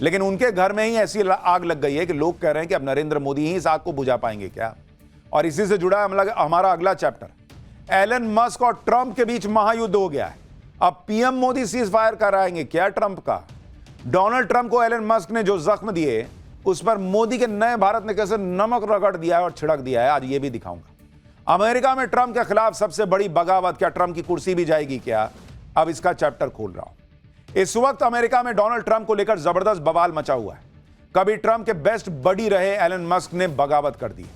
लेकिन उनके घर में ही ऐसी आग लग गई है कि लोग कह रहे हैं कि अब नरेंद्र मोदी ही इस आग को बुझा पाएंगे क्या। और इसी से जुड़ा हमारा अगला चैप्टर। एलन मस्क और ट्रंप के बीच महायुद्ध हो गया है। अब पीएम मोदी सीज फायर कराएंगे क्या ट्रंप का। डोनाल्ड ट्रंप को एलन मस्क ने जो जख्म दिए उस पर मोदी के नए भारत ने कैसे नमक रगड़ दिया है और छिड़क दिया है, आज ये भी दिखाऊंगा। अमेरिका में ट्रंप के खिलाफ सबसे बड़ी बगावत, क्या ट्रंप की कुर्सी भी जाएगी क्या, अब इसका चैप्टर खोल रहा हूं। इस वक्त अमेरिका में डोनाल्ड ट्रंप को लेकर जबरदस्त बवाल मचा हुआ है। कभी ट्रंप के बेस्ट बडी रहे एलन मस्क ने बगावत कर दी।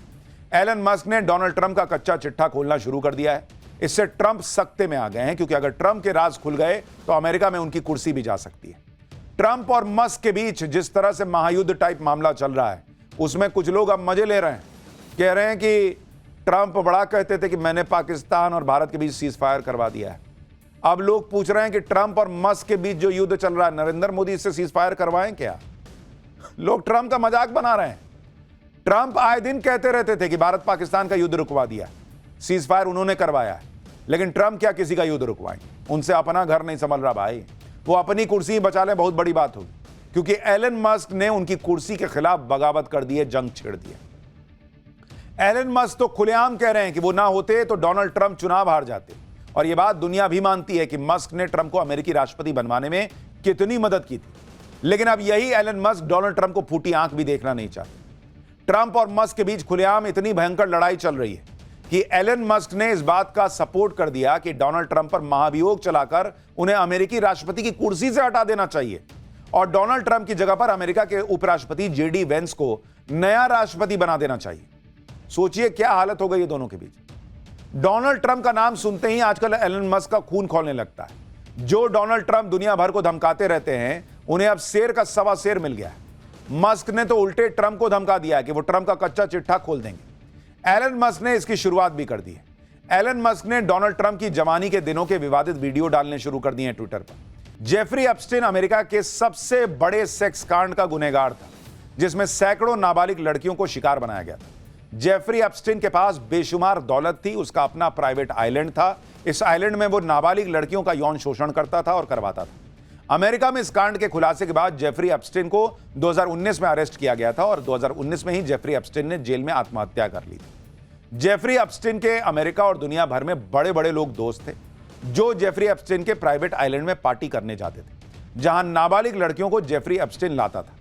एलन मस्क ने डोनाल्ड ट्रंप का कच्चा चिट्ठा खोलना शुरू कर दिया है। इससे ट्रंप सख्ते में आ गए हैं, क्योंकि अगर ट्रंप के राज खुल गए तो अमेरिका में उनकी कुर्सी भी जा सकती है। ट्रंप और मस्क के बीच जिस तरह से महायुद्ध टाइप मामला चल रहा है, उसमें कुछ लोग अब मजे ले रहे हैं। कह रहे हैं कि ट्रंप बड़ा कहते थे कि मैंने पाकिस्तान और भारत के बीच सीज फायर करवा दिया है। अब लोग पूछ रहे हैं कि ट्रंप और मस्क के बीच जो युद्ध चल रहा है, नरेंद्र मोदी इससे सीज फायर करवाएं क्या। लोग ट्रंप का मजाक बना रहे हैं। ट्रंप आए दिन कहते रहते थे कि भारत पाकिस्तान का युद्ध रुकवा दिया, सीज फायर उन्होंने करवाया है। लेकिन ट्रंप क्या किसी का युद्ध रुकवाएंगे, उनसे अपना घर नहीं संभल रहा भाई। वो अपनी कुर्सी बचा ले, बहुत बड़ी बात होगी, क्योंकि एलन मस्क ने उनकी कुर्सी के खिलाफ बगावत कर दी है, जंग छेड़ दिया। एलन मस्क तो खुलेआम कह रहे हैं कि वो ना होते तो डोनाल्ड ट्रंप चुनाव हार जाते। और यह बात दुनिया भी मानती है कि मस्क ने ट्रंप को अमेरिकी राष्ट्रपति बनवाने में कितनी मदद की थी। लेकिन अब यही एलन मस्क डोनाल्ड ट्रंप को फूटी आंख भी देखना नहीं चाहते। ट्रंप और मस्क के बीच खुलेआम इतनी भयंकर लड़ाई चल रही है कि एलन मस्क ने इस बात का सपोर्ट कर दिया कि डोनाल्ड ट्रंप पर महाभियोग चलाकर उन्हें अमेरिकी राष्ट्रपति की कुर्सी से हटा देना चाहिए और डोनाल्ड ट्रंप की जगह पर अमेरिका के उपराष्ट्रपति जेडी वेंस को नया राष्ट्रपति बना देना चाहिए। सोचिए क्या हालत हो गई है दोनों के बीच। डोनाल्ड ट्रंप का नाम सुनते ही आजकल एलन मस्क का खून खौलने लगता है। जो डोनाल्ड ट्रंप दुनिया भर को धमकाते रहते हैं, उन्हें अब शेर का सवा शेर मिल गया है। मस्क ने तो उल्टे ट्रंप को धमका दिया है कि वो ट्रंप का कच्चा चिट्ठा खोल देंगे। एलन मस्क ने इसकी शुरुआत भी कर दी है। एलन मस्क ने डोनाल्ड ट्रंप की जवानी के दिनों के विवादित वीडियो डालने शुरू कर दिए हैं ट्विटर पर। जेफरी एप्स्टीन अमेरिका के सबसे बड़े सेक्स कांड का गुनहगार था, जिसमें सैकड़ों नाबालिग लड़कियों को शिकार बनाया गया था। जेफरी एप्स्टीन के पास बेशुमार दौलत थी, उसका अपना प्राइवेट आइलैंड था। इस आइलैंड में वो नाबालिग लड़कियों का यौन शोषण करता था और करवाता था। अमेरिका में इस कांड के खुलासे के बाद जेफरी एप्स्टीन को 2019 में अरेस्ट किया गया था और 2019 में ही जेफरी एप्स्टीन ने जेल में आत्महत्या कर ली थी। जेफरी एप्स्टीन के अमेरिका और दुनिया भर में बड़े बड़े लोग दोस्त थे, जो जेफरी एप्स्टीन के प्राइवेट आइलैंड में पार्टी करने जाते थे, जहां नाबालिग लड़कियों को जेफरी एप्स्टीन लाता था।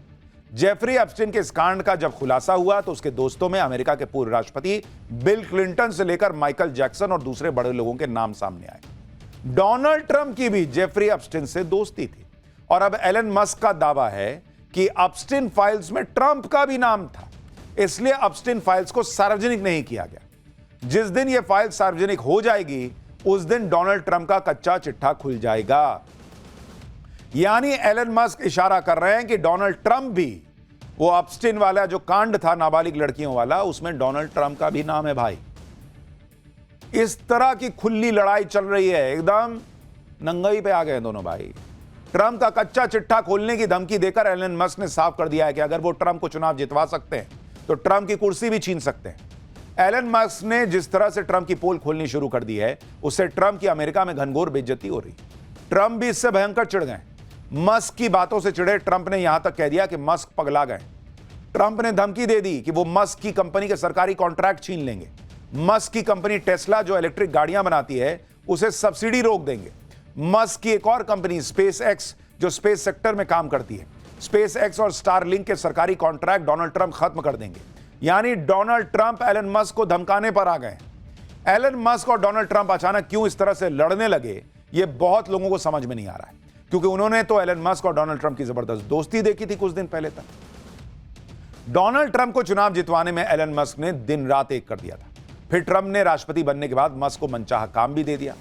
जेफरी एप्स्टीन के इस कांड का जब खुलासा हुआ तो उसके दोस्तों में अमेरिका के पूर्व राष्ट्रपति बिल क्लिंटन से लेकर माइकल जैक्सन और दूसरे बड़े लोगों के नाम सामने आए। डोनाल्ड ट्रंप की भी जेफरी एप्स्टीन से दोस्ती थी और अब एलन मस्क का दावा है कि एप्स्टीन फाइल्स में ट्रंप का भी नाम था, इसलिए एप्स्टीन फाइल्स को सार्वजनिक नहीं किया गया। जिस दिन यह फाइल सार्वजनिक हो जाएगी, उस दिन डोनाल्ड ट्रंप का कच्चा चिट्ठा खुल जाएगा। यानी एलन मस्क इशारा कर रहे हैं कि डोनाल्ड ट्रंप भी, वो एप्स्टीन वाला जो कांड था नाबालिग लड़कियों वाला, उसमें डोनाल्ड ट्रंप का भी नाम है भाई। इस तरह की खुली लड़ाई चल रही है, एकदम नंगई पे आ गए दोनों भाई। ट्रंप का कच्चा चिट्ठा खोलने की धमकी देकर एलन मस्क ने साफ कर दिया है कि अगर वो ट्रंप को चुनाव जितवा सकते हैं तो ट्रंप की कुर्सी भी छीन सकते हैं। एलन मस्क ने जिस तरह से ट्रंप की पोल खोलनी शुरू कर दी है, उससे ट्रंप की अमेरिका में घनघोर बेइज्जती हो रही। ट्रंप भी इससे भयंकर चिढ़ गए। मस्क की बातों से चिढ़े ट्रंप ने यहां तक कह दिया कि मस्क पगला गए। ट्रंप ने धमकी दे दी कि वो मस्क की कंपनी के सरकारी कॉन्ट्रैक्ट छीन लेंगे। मस्क की कंपनी टेस्ला जो इलेक्ट्रिक गाड़ियां बनाती है, उसे सब्सिडी रोक देंगे। मस्क की एक और कंपनी स्पेस एक्स, जो स्पेस सेक्टर में काम करती है, स्पेस एक्स और स्टारलिंक के सरकारी कॉन्ट्रैक्ट डोनाल्ड ट्रंप खत्म कर देंगे। यानी डोनाल्ड ट्रंप एलन मस्क को धमकाने पर आ गए। एलन मस्क और डोनाल्ड ट्रंप अचानक क्यों इस तरह से लड़ने लगे, यह बहुत लोगों को समझ में नहीं आ रहा है, क्योंकि उन्होंने तो एलन मस्क और डोनाल्ड ट्रंप की जबरदस्त दोस्ती देखी थी कुछ दिन पहले तक। डोनाल्ड ट्रंप को चुनाव जितवाने में एलन मस्क ने दिन रात एक कर दिया था। फिर ट्रंप ने राष्ट्रपति बनने के बाद मस्क को मनचाहा काम भी दे दिया।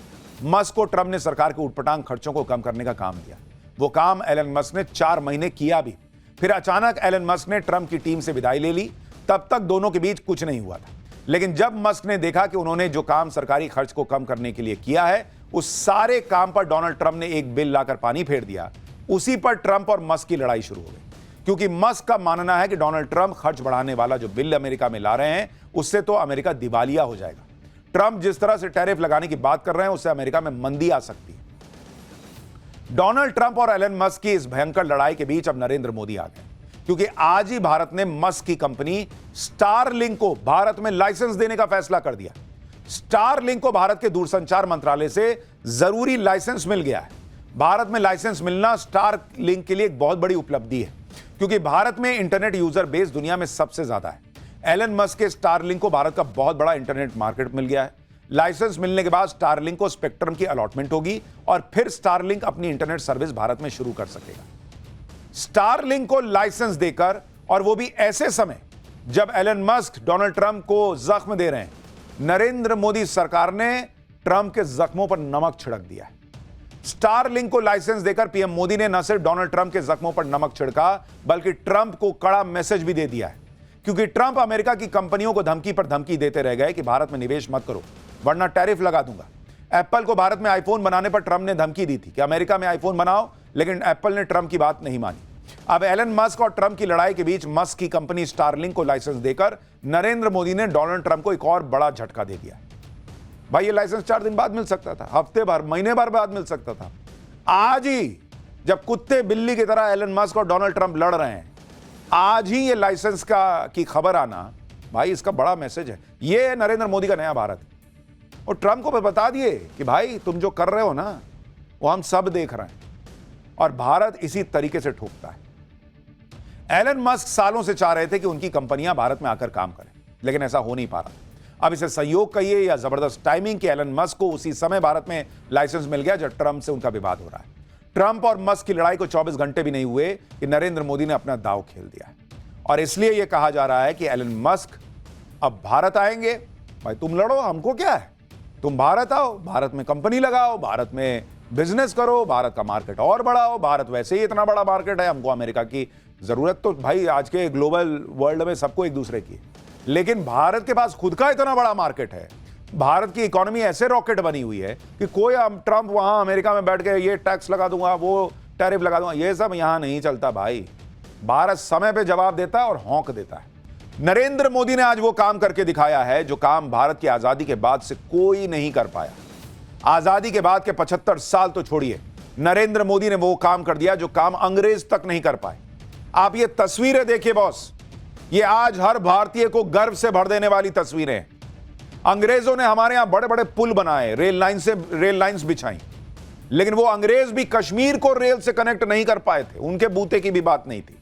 मस्क को ट्रंप ने सरकार के उटपटांग खर्चों को कम करने का काम दिया। वो काम एलन मस्क ने 4 महीने किया भी। फिर अचानक एलन मस्क ने ट्रंप की टीम से विदाई ले ली। तब तक दोनों के बीच कुछ नहीं हुआ था, लेकिन जब मस्क ने देखा कि उन्होंने जो काम सरकारी खर्च को कम करने के लिए किया है, उस सारे काम पर डोनाल्ड ट्रंप ने एक बिल लाकर पानी फेर दिया। उसी पर ट्रंप और मस्क की लड़ाई शुरू हो गई, क्योंकि मस्क का मानना है कि डोनाल्ड ट्रंप खर्च बढ़ाने वाला जो बिल अमेरिका में ला रहे हैं, उससे तो अमेरिका दिवालिया हो जाएगा। ट्रंप जिस तरह से टैरिफ लगाने की बात कर रहे हैं, उससे अमेरिका में मंदी आ सकती है। डोनाल्ड ट्रंप और एलन मस्क की इस भयंकर लड़ाई के बीच अब नरेंद्र मोदी आ गए, क्योंकि आज ही भारत ने मस्क की कंपनी स्टारलिंक को भारत में लाइसेंस देने का फैसला कर दिया। स्टारलिंक को भारत के दूरसंचार मंत्रालय से जरूरी लाइसेंस मिल गया है। भारत में लाइसेंस मिलना स्टारलिंक के लिए एक बहुत बड़ी उपलब्धि है, क्योंकि भारत में इंटरनेट यूजर बेस दुनिया में सबसे ज्यादा है। एलन मस्क के स्टारलिंक को भारत का बहुत बड़ा इंटरनेट मार्केट मिल गया है। लाइसेंस मिलने के बाद स्टारलिंक को स्पेक्ट्रम की अलॉटमेंट होगी और फिर स्टारलिंक अपनी इंटरनेट सर्विस भारत में शुरू कर सकेगा। स्टारलिंक को लाइसेंस देकर, और वो भी ऐसे समय जब एलन मस्क डोनाल्ड ट्रंप को जख्म दे रहे हैं, नरेंद्र मोदी सरकार ने ट्रंप के जख्मों पर नमक छिड़क दिया है। स्टारलिंक को लाइसेंस देकर पीएम मोदी ने न सिर्फ डोनाल्ड ट्रंप के जख्मों पर नमक छिड़का, बल्कि ट्रंप को कड़ा मैसेज भी दे दिया है, क्योंकि ट्रंप अमेरिका की कंपनियों को धमकी पर धमकी देते रह गए कि भारत में निवेश मत करो वरना टैरिफ लगा दूंगा। एप्पल को भारत में आईफोन बनाने पर ट्रंप ने धमकी दी थी कि अमेरिका में आईफोन बनाओ, लेकिन एप्पल ने ट्रंप की बात नहीं मानी। अब एलन मस्क और ट्रंप की लड़ाई के बीच मस्क की कंपनी स्टारलिंक को लाइसेंस देकर नरेंद्र मोदी ने डोनाल्ड ट्रंप को एक और बड़ा झटका दे दिया। भाई ये लाइसेंस 4 दिन बाद मिल सकता था, हफ्ते भर, महीने भर बाद मिल सकता था। आज ही जब कुत्ते बिल्ली की तरह एलन मस्क और डोनाल्ड ट्रंप लड़ रहे हैं, आज ही ये लाइसेंस की खबर आना, भाई इसका बड़ा मैसेज है। ये नरेंद्र मोदी का नया भारत। और ट्रंप को बता दिए कि भाई तुम जो कर रहे हो ना, वो हम सब देख रहे हैं, और भारत इसी तरीके से ठोकता है। एलन मस्क सालों से चाह रहे थे कि उनकी कंपनियां भारत में आकर काम करें, लेकिन ऐसा हो नहीं पा रहा। अब इसे संयोग कहिए या जबरदस्त टाइमिंग कि एलन मस्क को उसी समय भारत में लाइसेंस मिल गया जब ट्रंप से उनका विवाद हो रहा है। ट्रंप और मस्क की लड़ाई को 24 घंटे भी नहीं हुए कि नरेंद्र मोदी ने अपना दांव खेल दिया है, और इसलिए यह कहा जा रहा है कि एलन मस्क अब भारत आएंगे। भाई तुम लड़ो, हमको क्या है, तुम भारत आओ, भारत में कंपनी लगाओ, भारत में बिजनेस करो, भारत का मार्केट और बढ़ाओ। भारत वैसे ही इतना बड़ा मार्केट है, हमको अमेरिका की जरूरत तो भाई आज के ग्लोबल वर्ल्ड में सबको एक दूसरे की, लेकिन भारत के पास खुद का इतना बड़ा मार्केट है। भारत की इकोनॉमी ऐसे रॉकेट बनी हुई है कि कोई ट्रंप वहां अमेरिका में बैठ के ये टैक्स लगा दूंगा, वो टैरिफ लगा दूंगा, ये सब यहां नहीं चलता भाई। भारत समय पे जवाब देता है और हौंक देता है। नरेंद्र मोदी ने आज वो काम करके दिखाया है जो काम भारत की आजादी के बाद से कोई नहीं कर पाया। आजादी के बाद के 75 साल तो छोड़िए, नरेंद्र मोदी ने वो काम कर दिया जो काम अंग्रेज तक नहीं कर पाए। आप ये तस्वीरें देखिए बॉस, ये आज हर भारतीय को गर्व से भर देने वाली तस्वीरें हैं। अंग्रेजों ने हमारे यहां बड़े बड़े पुल बनाए, रेल लाइंस बिछाई, लेकिन वो अंग्रेज भी कश्मीर को रेल से कनेक्ट नहीं कर पाए थे, उनके बूते की भी बात नहीं थी।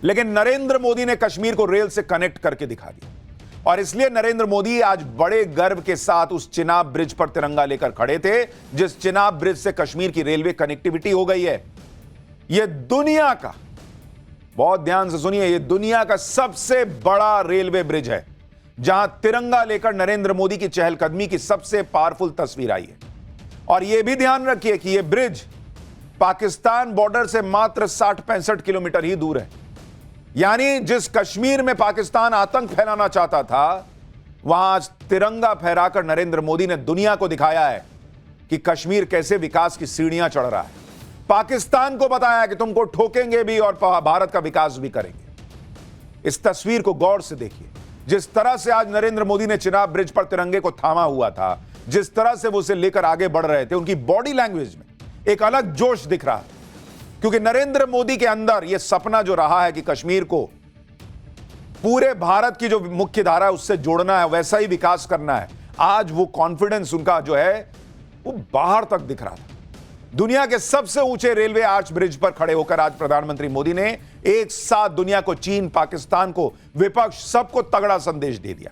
लेकिन नरेंद्र मोदी ने कश्मीर को रेल से कनेक्ट करके दिखा दिया, और इसलिए नरेंद्र मोदी आज बड़े गर्व के साथ उस चिनाब ब्रिज पर तिरंगा लेकर खड़े थे, जिस चिनाब ब्रिज से कश्मीर की रेलवे कनेक्टिविटी हो गई है। यह दुनिया का, बहुत ध्यान से सुनिए, यह दुनिया का सबसे बड़ा रेलवे ब्रिज है, जहां तिरंगा लेकर नरेंद्र मोदी की चहलकदमी की सबसे पावरफुल तस्वीर आई है। और यह भी ध्यान रखिए कि यह ब्रिज पाकिस्तान बॉर्डर से मात्र 60-65 किलोमीटर ही दूर है। यानी जिस कश्मीर में पाकिस्तान आतंक फैलाना चाहता था, वहां आज तिरंगा फहराकर नरेंद्र मोदी ने दुनिया को दिखाया है कि कश्मीर कैसे विकास की सीढ़ियां चढ़ रहा है। पाकिस्तान को बताया कि तुमको ठोकेंगे भी और भारत का विकास भी करेंगे। इस तस्वीर को गौर से देखिए, जिस तरह से आज नरेंद्र मोदी ने चिनाब ब्रिज पर तिरंगे को थामा हुआ था, जिस तरह से वो उसे लेकर आगे बढ़ रहे थे, उनकी बॉडी लैंग्वेज में एक अलग जोश दिख रहा है, क्योंकि नरेंद्र मोदी के अंदर यह सपना जो रहा है कि कश्मीर को पूरे भारत की जो मुख्य धारा है उससे जोड़ना है, वैसा ही विकास करना है, आज वो कॉन्फिडेंस उनका जो है वो बाहर तक दिख रहा था। दुनिया के सबसे ऊंचे रेलवे आर्च ब्रिज पर खड़े होकर आज प्रधानमंत्री मोदी ने एक साथ दुनिया को, चीन, पाकिस्तान को, विपक्ष, सबको तगड़ा संदेश दे दिया।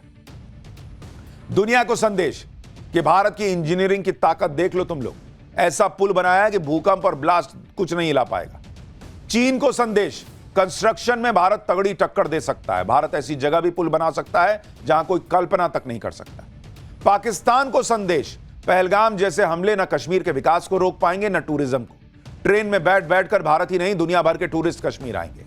दुनिया को संदेश कि भारत की इंजीनियरिंग की ताकत देख लो तुम लोग, ऐसा पुल बनाया है कि भूकंप और ब्लास्ट कुछ नहीं हिला पाएगा। चीन को संदेश, कंस्ट्रक्शन में भारत तगड़ी टक्कर दे सकता है, भारत ऐसी जगह भी पुल बना सकता है जहां कोई कल्पना तक नहीं कर सकता। पाकिस्तान को संदेश, पहलगाम जैसे हमले न कश्मीर के विकास को रोक पाएंगे न टूरिज्म को। ट्रेन में बैठ बैठकर भारत ही नहीं दुनिया भर के टूरिस्ट कश्मीर आएंगे।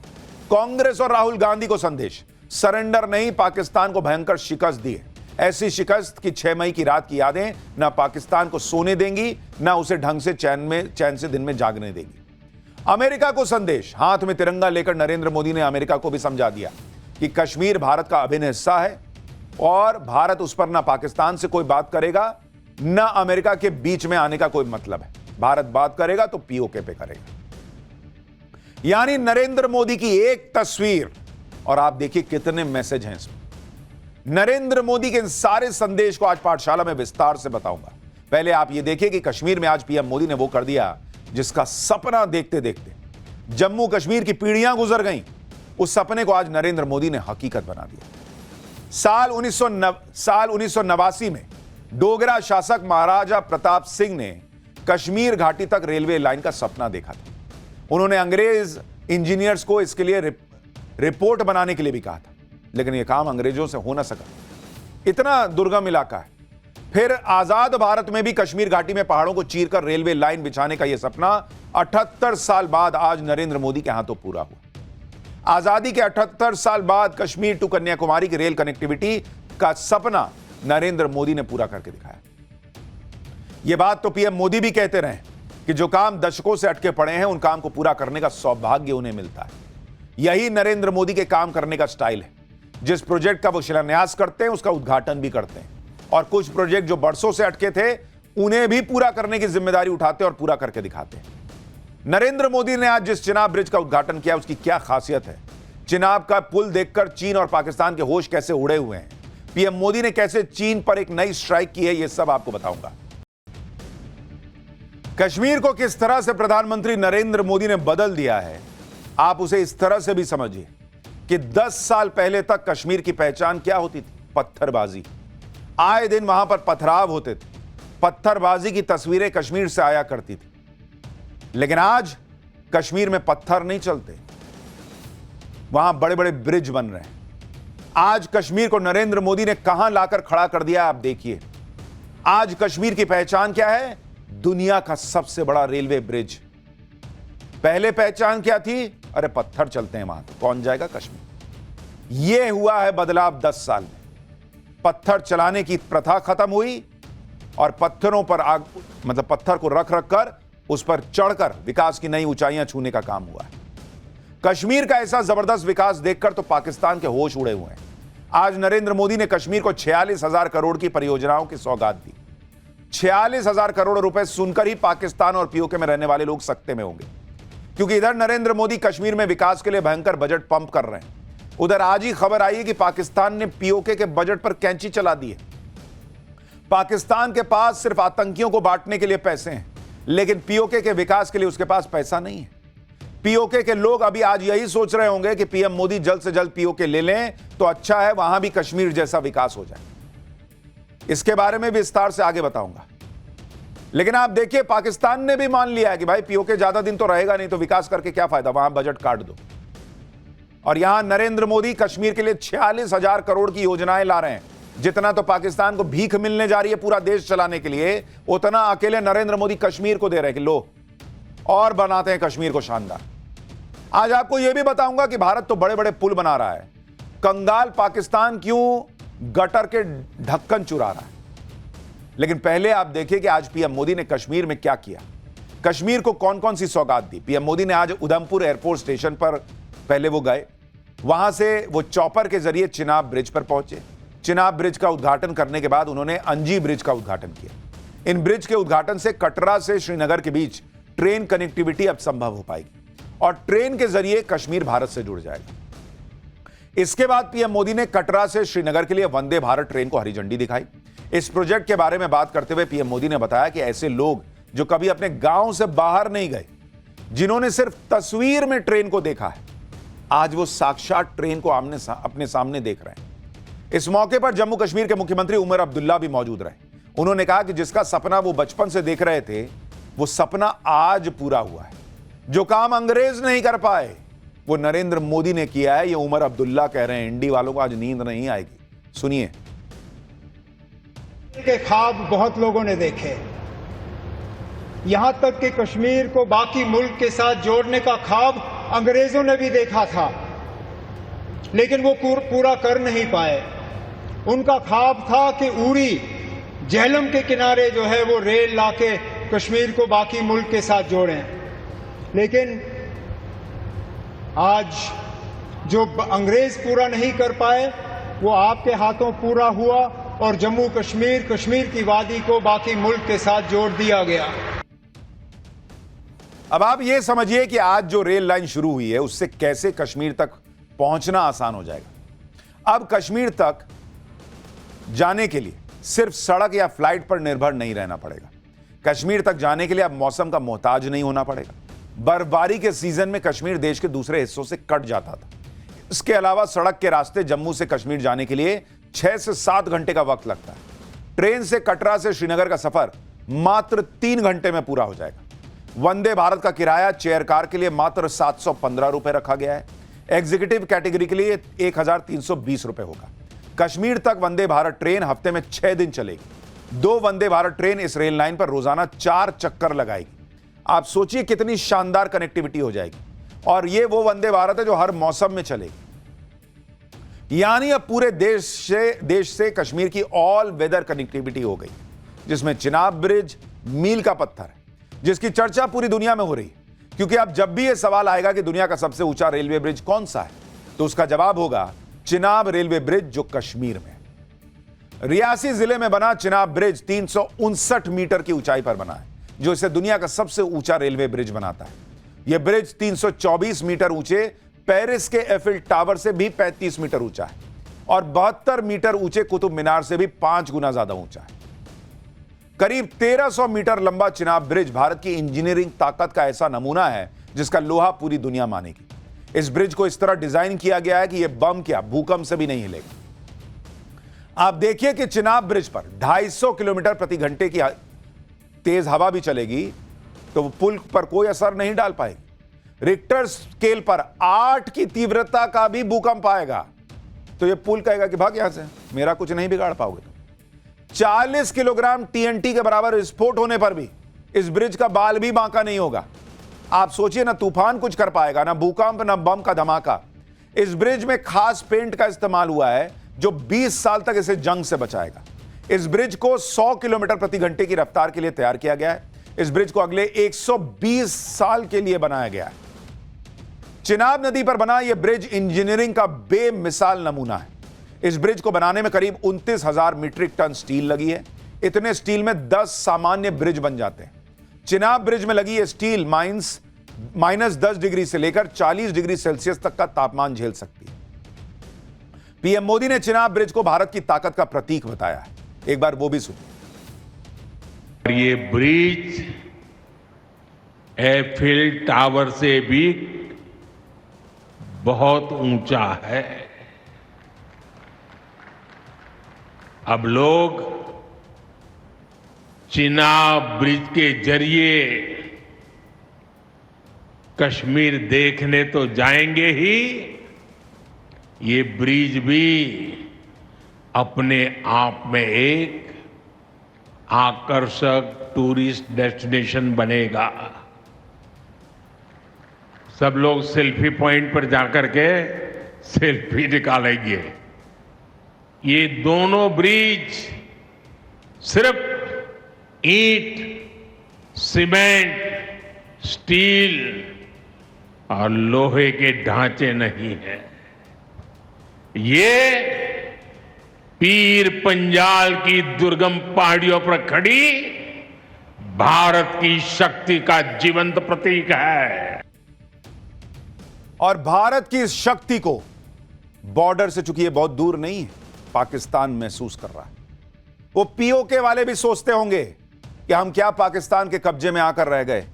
कांग्रेस और राहुल गांधी को संदेश, सरेंडर नहीं, पाकिस्तान को भयंकर शिकस्त दी है, ऐसी शिकस्त कि 6 मई की रात की यादें न पाकिस्तान को सोने देंगी न उसे ढंग से चैन से दिन में जागने देंगी। अमेरिका को संदेश, हाथ में तिरंगा लेकर नरेंद्र मोदी ने अमेरिका को भी समझा दिया कि कश्मीर भारत का अभिन्न हिस्सा है और भारत उस पर ना पाकिस्तान से कोई बात करेगा, ना अमेरिका के बीच में आने का कोई मतलब है। भारत बात करेगा तो पीओके पे करेगा। यानी नरेंद्र मोदी की एक तस्वीर और आप देखिए कितने मैसेज हैं इसमें। नरेंद्र मोदी के इन सारे संदेश को आज पाठशाला में विस्तार से बताऊंगा। पहले आप ये देखिए कि कश्मीर में आज पीएम मोदी ने वो कर दिया जिसका सपना देखते देखते जम्मू कश्मीर की पीढ़ियां गुजर गईं, उस सपने को आज नरेंद्र मोदी ने हकीकत बना दिया। साल 1989 में डोगरा शासक महाराजा प्रताप सिंह ने कश्मीर घाटी तक रेलवे लाइन का सपना देखा था। उन्होंने अंग्रेज इंजीनियर्स को इसके लिए रिपोर्ट बनाने के लिए भी कहा था, लेकिन यह काम अंग्रेजों से हो ना सका, इतना दुर्गम इलाका है। फिर आजाद भारत में भी कश्मीर घाटी में पहाड़ों को चीरकर रेलवे लाइन बिछाने का यह सपना 78 साल बाद आज नरेंद्र मोदी के हाथों पूरा हुआ। आजादी के 78 साल बाद कश्मीर टू कन्याकुमारी की रेल कनेक्टिविटी का सपना नरेंद्र मोदी ने पूरा करके दिखाया। यह बात तो पीएम मोदी भी कहते रहे कि जो काम दशकों से अटके पड़े हैं उन काम को पूरा करने का सौभाग्य उन्हें मिलता है। यही नरेंद्र मोदी के काम करने का स्टाइल है। जिस प्रोजेक्ट का वो शिलान्यास करते हैं उसका उद्घाटन भी करते हैं, और कुछ प्रोजेक्ट जो बरसों से अटके थे उन्हें भी पूरा करने की जिम्मेदारी उठाते और पूरा करके दिखाते हैं। नरेंद्र मोदी ने आज जिस चिनाब ब्रिज का उद्घाटन किया उसकी क्या खासियत है, चिनाब का पुल देखकर चीन और पाकिस्तान के होश कैसे उड़े हुए हैं, पीएम मोदी ने कैसे चीन पर एक नई स्ट्राइक की है, यह सब आपको बताऊंगा। कश्मीर को किस तरह से प्रधानमंत्री नरेंद्र मोदी ने बदल दिया है, आप उसे इस तरह से भी समझिए कि 10 साल पहले तक कश्मीर की पहचान क्या होती थी? पत्थरबाजी। आए दिन वहां पर पथराव होते थे, पत्थरबाजी की तस्वीरें कश्मीर से आया करती थी। लेकिन आज कश्मीर में पत्थर नहीं चलते, वहां बड़े बड़े ब्रिज बन रहे हैं। आज कश्मीर को नरेंद्र मोदी ने कहां लाकर खड़ा कर दिया, आप देखिए। आज कश्मीर की पहचान क्या है? दुनिया का सबसे बड़ा रेलवे ब्रिज। पहले पहचान क्या थी? अरे पत्थर चलते हैं वहां, तो कौन जाएगा कश्मीर। यह हुआ है बदलाव 10 साल में। पत्थर चलाने की प्रथा खत्म हुई और पत्थरों पर पत्थर को रख कर उस पर चढ़कर विकास की नई ऊंचाइयां छूने का काम हुआ है। कश्मीर का ऐसा जबरदस्त विकास देखकर तो पाकिस्तान के होश उड़े हुए हैं। आज नरेंद्र मोदी ने कश्मीर को 46,000 करोड़ की परियोजनाओं की सौगात दी। 46,000 करोड़ रुपए सुनकर ही पाकिस्तान और पीओके में रहने वाले लोग सकते में होंगे, क्योंकि इधर नरेंद्र मोदी कश्मीर में विकास के लिए भयंकर बजट पंप कर रहे हैं, उधर आज ही खबर आई है कि पाकिस्तान ने पीओके के बजट पर कैंची चला दी है। पाकिस्तान के पास सिर्फ आतंकियों को बांटने के लिए पैसे हैं, लेकिन पीओके के विकास के लिए उसके पास पैसा नहीं है। पीओके के लोग अभी आज यही सोच रहे होंगे कि पीएम मोदी जल्द से जल्द पीओके ले लें तो अच्छा है, वहां भी कश्मीर जैसा विकास हो जाए। इसके बारे में विस्तार से आगे बताऊंगा। लेकिन आप देखिए, पाकिस्तान ने भी मान लिया है कि भाई पीओके ज्यादा दिन तो रहेगा नहीं, तो विकास करके क्या फायदा, वहां बजट काट दो। और यहां नरेंद्र मोदी कश्मीर के लिए 46,000 करोड़ की योजनाएं ला रहे हैं। जितना तो पाकिस्तान को भीख मिलने जा रही है पूरा देश चलाने के लिए, उतना अकेले नरेंद्र मोदी कश्मीर को दे रहे हैं कि लो और बनाते हैं कश्मीर को शानदार। आज आपको यह भी बताऊंगा कि भारत तो बड़े बड़े पुल बना रहा है, कंगाल पाकिस्तान क्यों गटर के ढक्कन चुरा रहा है। लेकिन पहले आप देखिए कि आज पीएम मोदी ने कश्मीर में क्या किया, कश्मीर को कौन कौन सी सौगात दी। पीएम मोदी ने आज उधमपुर एयरपोर्ट स्टेशन पर पहले वो गए, वहां से वो चॉपर के जरिए चिनाब ब्रिज पर पहुंचे। चिनाब ब्रिज का उद्घाटन करने के बाद उन्होंने अंजी ब्रिज का उद्घाटन किया। इन ब्रिज के उद्घाटन से कटरा से श्रीनगर के बीच ट्रेन कनेक्टिविटी अब संभव हो पाएगी और ट्रेन के जरिए कश्मीर भारत से जुड़ जाएगा। इसके बाद पीएम मोदी ने कटरा से श्रीनगर के लिए वंदे भारत ट्रेन को हरी झंडी दिखाई। इस प्रोजेक्ट के बारे में बात करते हुए पीएम मोदी ने बताया कि ऐसे लोग जो कभी अपने गांव से बाहर नहीं गए, जिन्होंने सिर्फ तस्वीर में ट्रेन को देखा है, आज वो साक्षात ट्रेन को अपने सामने देख रहे हैं। इस मौके पर जम्मू कश्मीर के मुख्यमंत्री उमर अब्दुल्ला भी मौजूद रहे। उन्होंने कहा कि जिसका सपना वो बचपन से देख रहे थे, वो सपना आज पूरा हुआ है। जो काम अंग्रेज नहीं कर पाए वो नरेंद्र मोदी ने किया है, ये उमर अब्दुल्ला कह रहे हैं। इंडी वालों को आज नींद नहीं आएगी, सुनिए। के ख्वाब बहुत लोगों ने देखे, यहां तक कि कश्मीर को बाकी मुल्क के साथ जोड़ने का ख्वाब अंग्रेजों ने भी देखा था, लेकिन वो पूरा कर नहीं पाए। उनका ख्वाब था कि उरी झेलम के किनारे जो है वो रेल लाके कश्मीर को बाकी मुल्क के साथ जोड़ें, लेकिन आज जो अंग्रेज पूरा नहीं कर पाए वो आपके हाथों पूरा हुआ और जम्मू कश्मीर की वादी को बाकी मुल्क के साथ जोड़ दिया गया। अब आप ये समझिए कि आज जो रेल लाइन शुरू हुई है उससे कैसे कश्मीर तक पहुंचना आसान हो जाएगा। अब कश्मीर तक जाने के लिए सिर्फ सड़क या फ्लाइट पर निर्भर नहीं रहना पड़ेगा। कश्मीर तक जाने के लिए अब मौसम का मोहताज नहीं होना पड़ेगा। बर्फबारी के सीजन में कश्मीर देश के दूसरे हिस्सों से कट जाता था। इसके अलावा सड़क के रास्ते जम्मू से कश्मीर जाने के लिए 6 से 7 घंटे का वक्त लगता है। ट्रेन से कटरा से श्रीनगर का सफर मात्र 3 घंटे में पूरा हो जाएगा। वंदे भारत का किराया चेयर कार के लिए मात्र 715 रुपए रखा गया है। एग्जीक्यूटिव कैटेगरी के लिए 1320 रुपए होगा। कश्मीर तक वंदे भारत ट्रेन हफ्ते में 6 दिन चलेगी। 2 वंदे भारत ट्रेन इस रेल लाइन पर रोजाना 4 चक्कर लगाएगी। आप सोचिए कितनी शानदार कनेक्टिविटी हो जाएगी। और यह वो वंदे भारत है जो हर मौसम में चलेगी। यानी अब पूरे देश से कश्मीर की ऑल वेदर कनेक्टिविटी हो गई, जिसमें चिनाब ब्रिज मील का पत्थर है, जिसकी चर्चा पूरी दुनिया में हो रही है। क्योंकि अब जब भी यह सवाल आएगा कि दुनिया का सबसे ऊंचा रेलवे ब्रिज कौन सा है, तो उसका जवाब होगा चिनाब रेलवे ब्रिज, जो कश्मीर में है। रियासी जिले में बना चिनाब ब्रिज 359 मीटर की ऊंचाई पर बना है, जो इसे दुनिया का सबसे ऊंचा रेलवे ब्रिज बनाता है। यह ब्रिज 324 मीटर ऊंचे पेरिस के एफिल टावर से भी 35 मीटर ऊंचा है और 72 मीटर ऊंचे कुतुब मीनार से भी 5 गुना ज्यादा ऊंचा है। करीब 1300 मीटर लंबा चिनाब ब्रिज भारत की इंजीनियरिंग ताकत का ऐसा नमूना है जिसका लोहा पूरी दुनिया मानेगी। इस ब्रिज को इस तरह डिजाइन किया गया है कि यह बम क्या भूकंप से भी नहीं हिलेगा। आप देखिए कि चिनाब ब्रिज पर 250 किलोमीटर प्रति घंटे की तेज हवा भी चलेगी तो वो पुल पर कोई असर नहीं डाल पाएगी। रिक्टर स्केल पर 8 की तीव्रता का भी भूकंप आएगा तो यह पुल कहेगा कि भाग यहां से, मेरा कुछ नहीं बिगाड़ पाओगे। 40 किलोग्राम टीएनटी के बराबर विस्फोट होने पर भी इस ब्रिज का बाल भी बांका नहीं होगा। आप सोचिए, ना तूफान कुछ कर पाएगा, ना भूकंप, ना बम का धमाका। इस ब्रिज में खास पेंट का इस्तेमाल हुआ है जो 20 साल तक इसे जंग से बचाएगा। इस ब्रिज को 100 किलोमीटर प्रति घंटे की रफ्तार के लिए तैयार किया गया है। इस ब्रिज को अगले 120 साल के लिए बनाया गया है। चिनाब नदी पर बना यह ब्रिज इंजीनियरिंग का बेमिसाल नमूना है। इस ब्रिज को बनाने में करीब 29,000 मीट्रिक टन स्टील लगी है। इतने स्टील में 10 सामान्य ब्रिज बन जाते हैं। चिनाब ब्रिज में लगी यह स्टील -10 डिग्री से लेकर 40 डिग्री सेल्सियस तक का तापमान झेल सकती है। पीएम मोदी ने चिनाब ब्रिज को भारत की ताकत का प्रतीक बताया है। एक बार वो भी सुनिए। ये ब्रिज एफिल टावर से भी बहुत ऊंचा है। अब लोग चिनाब ब्रिज के जरिए कश्मीर देखने तो जाएंगे ही, ये ब्रिज भी अपने आप में एक आकर्षक टूरिस्ट डेस्टिनेशन बनेगा। सब लोग सेल्फी पॉइंट पर जाकर के सेल्फी निकालेंगे। ये दोनों ब्रिज सिर्फ ईंट, सीमेंट, स्टील और लोहे के ढांचे नहीं है। ये पीर पंजाल की दुर्गम पहाड़ियों पर खड़ी भारत की शक्ति का जीवंत प्रतीक है। और भारत की इस शक्ति को बॉर्डर से, चूंकि ये बहुत दूर नहीं है, पाकिस्तान महसूस कर रहा है। वो पीओके वाले भी सोचते होंगे कि हम क्या पाकिस्तान के कब्जे में आकर रह गए,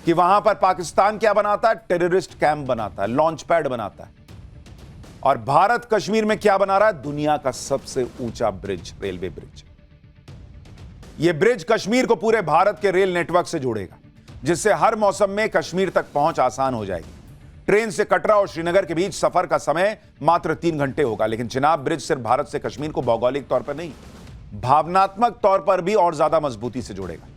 कि वहां पर पाकिस्तान क्या बनाता है, टेररिस्ट कैंप बनाता है, लॉन्च पैड बनाता है। और भारत कश्मीर में क्या बना रहा है, दुनिया का सबसे ऊंचा ब्रिज, रेलवे ब्रिज। यह ब्रिज कश्मीर को पूरे भारत के रेल नेटवर्क से जोड़ेगा, जिससे हर मौसम में कश्मीर तक पहुंच आसान हो जाएगी। ट्रेन से कटरा और श्रीनगर के बीच सफर का समय मात्र 3 घंटे होगा। लेकिन चिनाब ब्रिज सिर्फ भारत से कश्मीर को भौगोलिक तौर पर नहीं, भावनात्मक तौर पर भी और ज्यादा मजबूती से जोड़ेगा।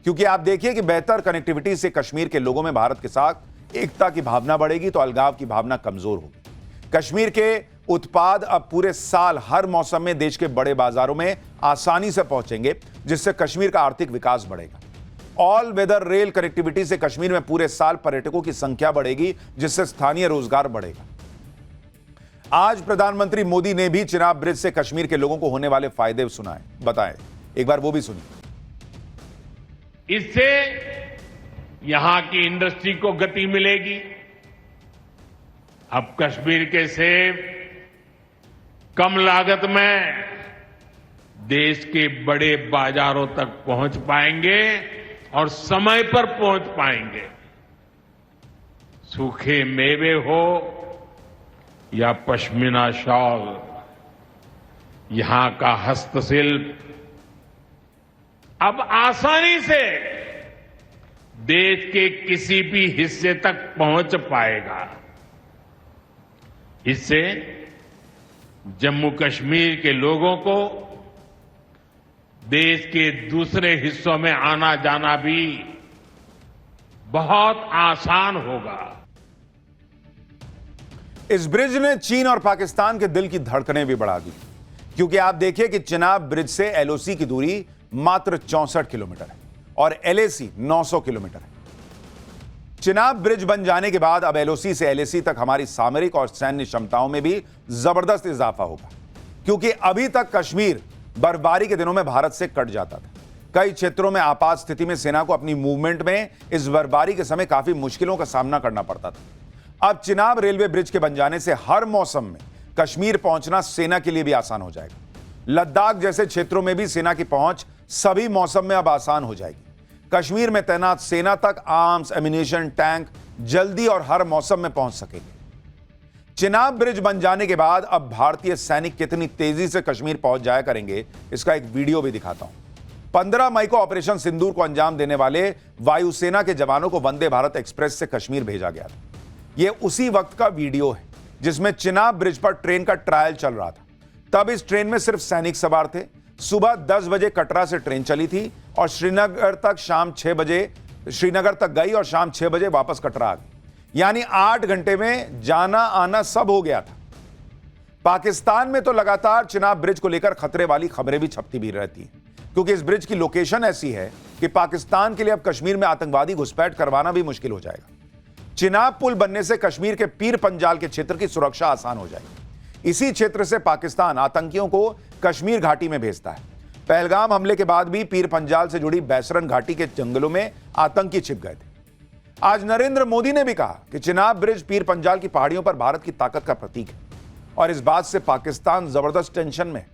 क्योंकि आप देखिए कि बेहतर कनेक्टिविटी से कश्मीर के लोगों में भारत के साथ एकता की भावना बढ़ेगी तो अलगाव की भावना कमजोर होगी। कश्मीर के उत्पाद अब पूरे साल हर मौसम में देश के बड़े बाजारों में आसानी से पहुंचेंगे, जिससे कश्मीर का आर्थिक विकास बढ़ेगा। ऑल वेदर रेल कनेक्टिविटी से कश्मीर में पूरे साल पर्यटकों की संख्या बढ़ेगी, जिससे स्थानीय रोजगार बढ़ेगा। आज प्रधानमंत्री मोदी ने भी चिनाब ब्रिज से कश्मीर के लोगों को होने वाले फायदे बताए। एक बार वो भी सुनिए। इससे यहां की इंडस्ट्री को गति मिलेगी। अब कश्मीर के सेब कम लागत में देश के बड़े बाजारों तक पहुंच पाएंगे और समय पर पहुंच पाएंगे। सूखे मेवे हो या पश्मीना शॉल, यहां का हस्तशिल्प अब आसानी से देश के किसी भी हिस्से तक पहुंच पाएगा। इससे जम्मू कश्मीर के लोगों को देश के दूसरे हिस्सों में आना जाना भी बहुत आसान होगा। इस ब्रिज ने चीन और पाकिस्तान के दिल की धड़कनें भी बढ़ा दी, क्योंकि आप देखिए कि चिनाब ब्रिज से एलओसी की दूरी मात्र 64 किलोमीटर है और एलएसी 900 किलोमीटर है। चिनाब ब्रिज बन जाने के बाद अब एलओसी से एलएसी तक हमारी सामरिक और सैन्य क्षमताओं में भी जबरदस्त इजाफा होगा, क्योंकि अभी तक कश्मीर बर्फबारी के दिनों में भारत से कट जाता था। कई क्षेत्रों में आपात स्थिति में सेना को अपनी मूवमेंट में इस बर्फबारी के समय काफी मुश्किलों का सामना करना पड़ता था। अब चिनाब रेलवे ब्रिज के बन जाने से हर मौसम में कश्मीर पहुंचना सेना के लिए भी आसान हो जाएगा। लद्दाख जैसे क्षेत्रों में भी सेना की पहुंच सभी मौसम में अब आसान हो जाएगी। कश्मीर में तैनात सेना तक आर्म्स, एमिनेशन, टैंक जल्दी और हर मौसम में पहुंच सकेंगे। चिनाब ब्रिज बन जाने के बाद अब भारतीय सैनिक कितनी तेजी से कश्मीर पहुंच जाया करेंगे, इसका एक वीडियो भी दिखाता हूं। 15 मई को ऑपरेशन सिंदूर को अंजाम देने वाले वायुसेना के जवानों को वंदे भारत एक्सप्रेस से कश्मीर भेजा गया था। यह उसी वक्त का वीडियो है जिसमें चिनाब ब्रिज पर ट्रेन का ट्रायल चल रहा था। तब इस ट्रेन में सिर्फ सैनिक सवार थे। सुबह 10 बजे कटरा से ट्रेन चली थी और श्रीनगर तक गई और शाम 6 बजे वापस कटरा आ गई। यानी 8 घंटे में जाना आना सब हो गया था। पाकिस्तान में तो लगातार चिनाब ब्रिज को लेकर खतरे वाली खबरें भी छपती भी रहती हैं, क्योंकि इस ब्रिज की लोकेशन ऐसी है कि पाकिस्तान के लिए अब कश्मीर में आतंकवादी घुसपैठ करवाना भी मुश्किल हो जाएगा। चिनाब पुल बनने से कश्मीर के पीर पंजाल के क्षेत्र की सुरक्षा आसान हो जाएगी। इसी क्षेत्र से पाकिस्तान आतंकियों को कश्मीर घाटी में भेजता है। पहलगाम हमले के बाद भी पीर पंजाल से जुड़ी बैसरन घाटी के जंगलों में आतंकी छिप गए थे। आज नरेंद्र मोदी ने भी कहा कि चिनाब ब्रिज पीर पंजाल की पहाड़ियों पर भारत की ताकत का प्रतीक है और इस बात से पाकिस्तान जबरदस्त टेंशन में है।